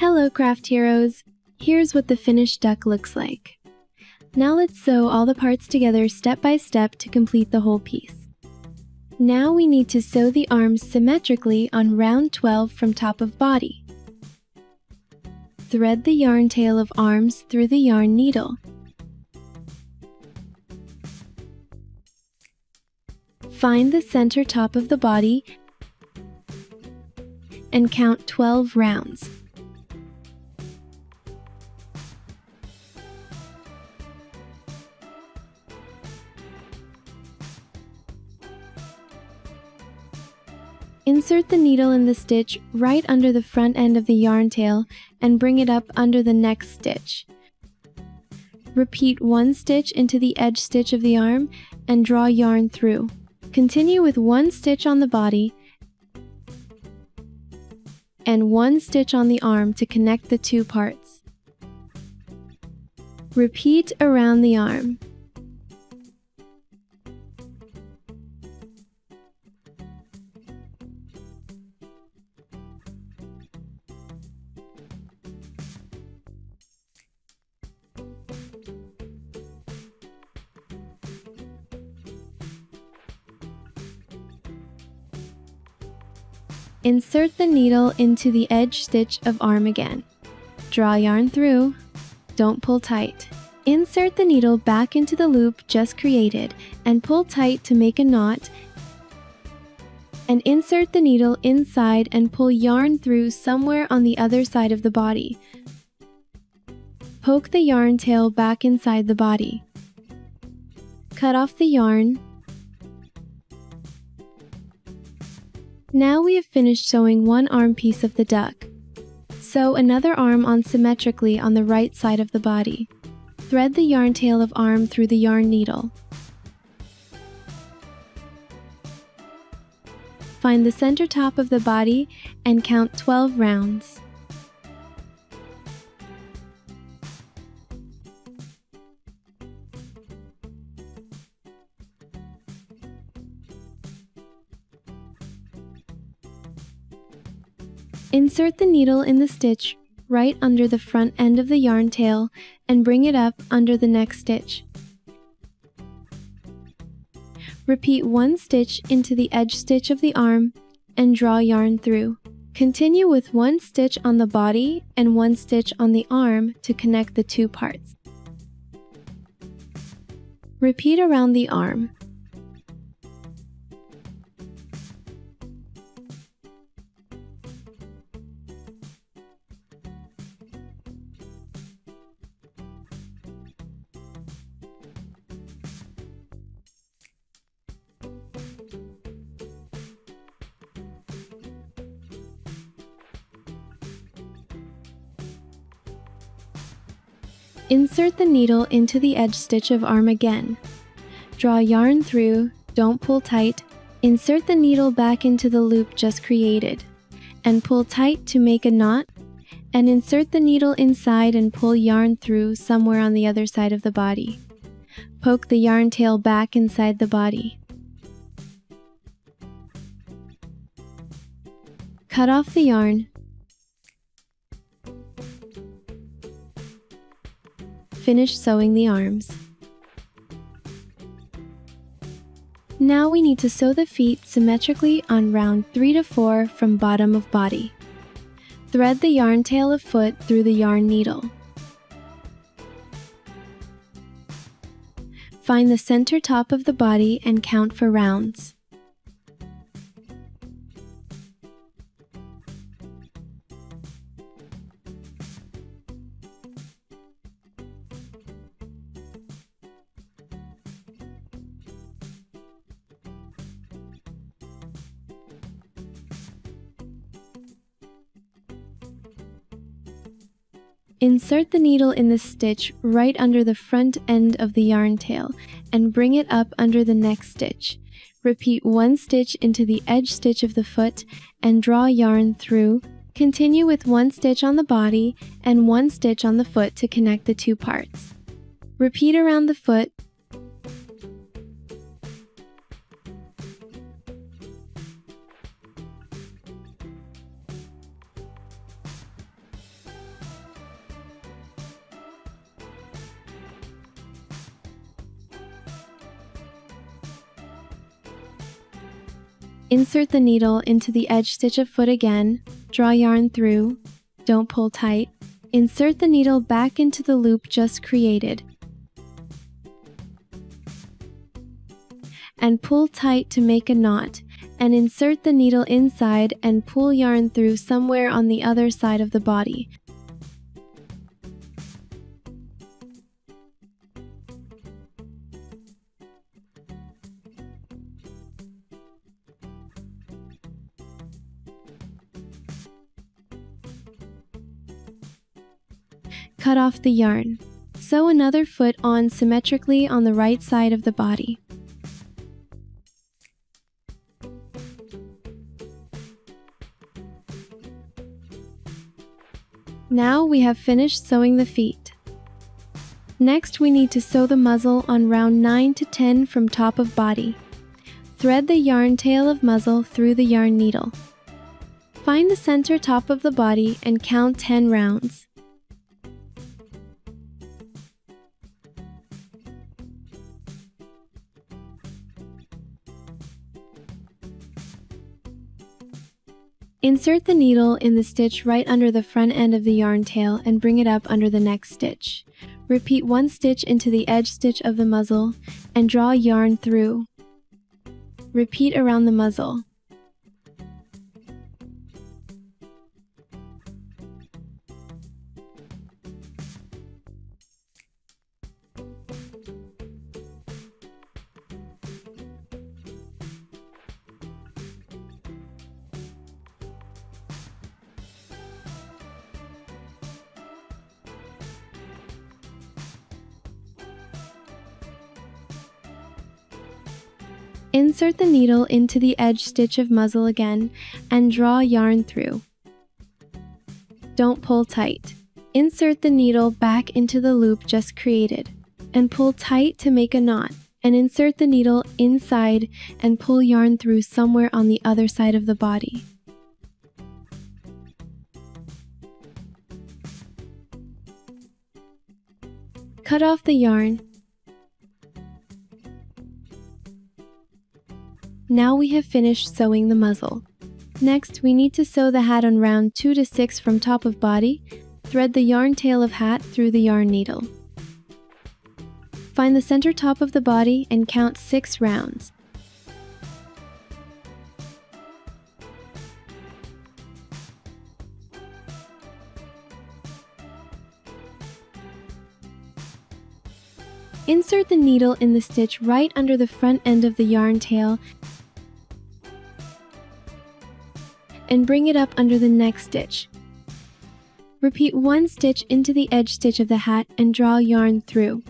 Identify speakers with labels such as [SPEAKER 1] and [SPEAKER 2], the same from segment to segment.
[SPEAKER 1] Hello craft heroes! Here's what the finished duck looks like. Now let's sew all the parts together step by step to complete the whole piece. Now we need to sew the arms symmetrically on round 12 from top of body. Thread the yarn tail of arms through the yarn needle. Find the center top of the body and count 12 rounds. Insert the needle in the stitch right under the front end of the yarn tail and bring it up under the next stitch. Repeat one stitch into the edge stitch of the arm and draw yarn through. Continue with one stitch on the body and one stitch on the arm to connect the two parts. Repeat around the arm. Insert the needle into the edge stitch of arm again. Draw yarn through. Don't pull tight. Insert the needle back into the loop just created and pull tight to make a knot, and insert the needle inside and pull yarn through somewhere on the other side of the body. Poke the yarn tail back inside the body. Cut off the yarn. Now we have finished sewing one arm piece of the duck. Sew another arm on symmetrically on the right side of the body. Thread the yarn tail of arm through the yarn needle. Find the center top of the body and count 12 rounds. Insert the needle in the stitch right under the front end of the yarn tail and bring it up under the next stitch. Repeat one stitch into the edge stitch of the arm and draw yarn through. Continue with one stitch on the body and one stitch on the arm to connect the two parts. Repeat around the arm. Insert the needle into the edge stitch of arm again. Draw yarn through, don't pull tight. Insert the needle back into the loop just created, and pull tight to make a knot, and insert the needle inside and pull yarn through somewhere on the other side of the body. Poke the yarn tail back inside the body. Cut off the yarn. Finish sewing the arms. Now we need to sew the feet symmetrically on round 3 to 4 from bottom of body. Thread the yarn tail of foot through the yarn needle. Find the center top of the body and count for rounds. Insert the needle in the stitch right under the front end of the yarn tail and bring it up under the next stitch. Repeat one stitch into the edge stitch of the foot and draw yarn through. Continue with one stitch on the body and one stitch on the foot to connect the two parts. Repeat around the foot. Insert the needle into the edge stitch of foot again, draw yarn through, don't pull tight. Insert the needle back into the loop just created, and pull tight to make a knot, and insert the needle inside and pull yarn through somewhere on the other side of the body. Cut off the yarn. Sew another foot on symmetrically on the right side of the body. Now we have finished sewing the feet. Next we need to sew the muzzle on round 9 to 10 from top of body. Thread the yarn tail of muzzle through the yarn needle. Find the center top of the body and count 10 rounds. Insert the needle in the stitch right under the front end of the yarn tail and bring it up under the next stitch. Repeat one stitch into the edge stitch of the muzzle and draw yarn through. Repeat around the muzzle. Insert the needle into the edge stitch of muzzle again and draw yarn through. Don't pull tight. Insert the needle back into the loop just created and pull tight to make a knot, and insert the needle inside and pull yarn through somewhere on the other side of the body. Cut off the yarn. Now we have finished sewing the muzzle. Next, we need to sew the hat on round 2 to 6 from top of body. Thread the yarn tail of hat through the yarn needle. Find the center top of the body and count 6 rounds. Insert the needle in the stitch right under the front end of the yarn tail and bring it up under the next stitch. Repeat one stitch into the edge stitch of the hat and draw yarn through.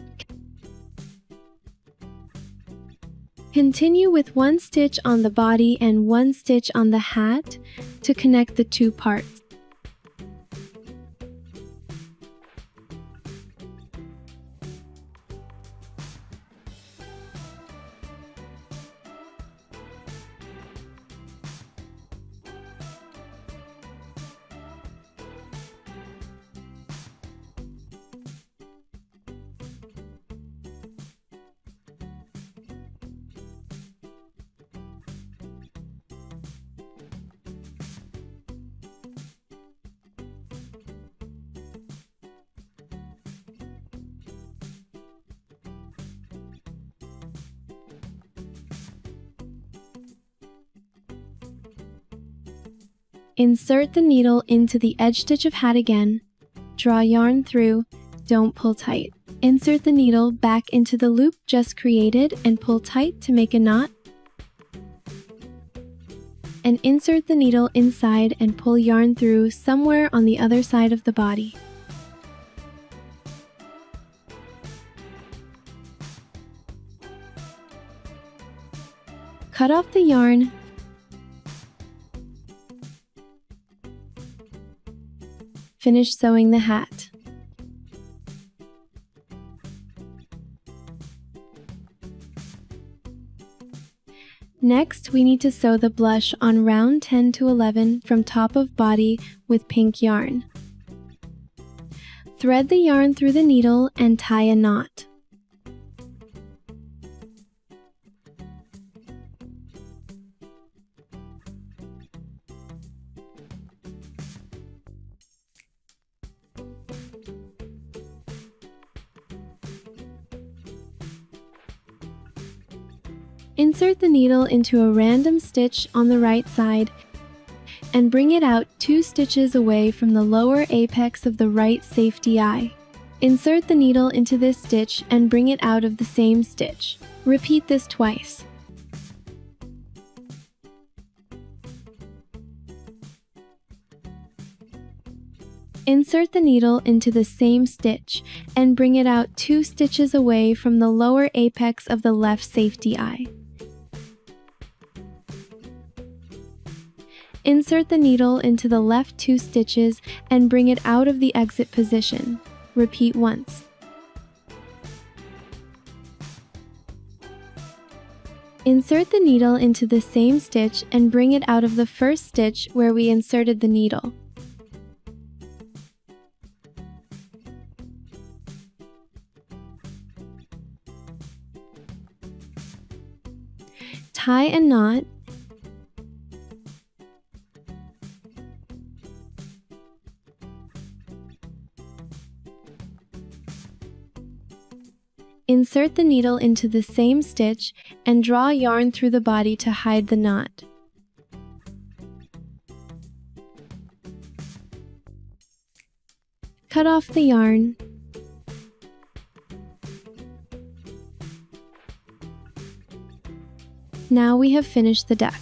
[SPEAKER 1] Continue with one stitch on the body and one stitch on the hat to connect the two parts. Insert the needle into the edge stitch of hat again, draw yarn through, don't pull tight. Insert the needle back into the loop just created and pull tight to make a knot. And insert the needle inside and pull yarn through somewhere on the other side of the body. Cut off the yarn. Finish sewing the hat. Next, we need to sew the blush on round 10 to 11 from top of body with pink yarn. Thread the yarn through the needle and tie a knot. Insert the needle into a random stitch on the right side and bring it out 2 stitches away from the lower apex of the right safety eye. Insert the needle into this stitch and bring it out of the same stitch. Repeat this twice. Insert the needle into the same stitch and bring it out 2 stitches away from the lower apex of the left safety eye. Insert the needle into the left 2 stitches and bring it out of the exit position. Repeat once. Insert the needle into the same stitch and bring it out of the first stitch where we inserted the needle. Tie a knot. Insert the needle into the same stitch and draw yarn through the body to hide the knot. Cut off the yarn. Now we have finished the duck.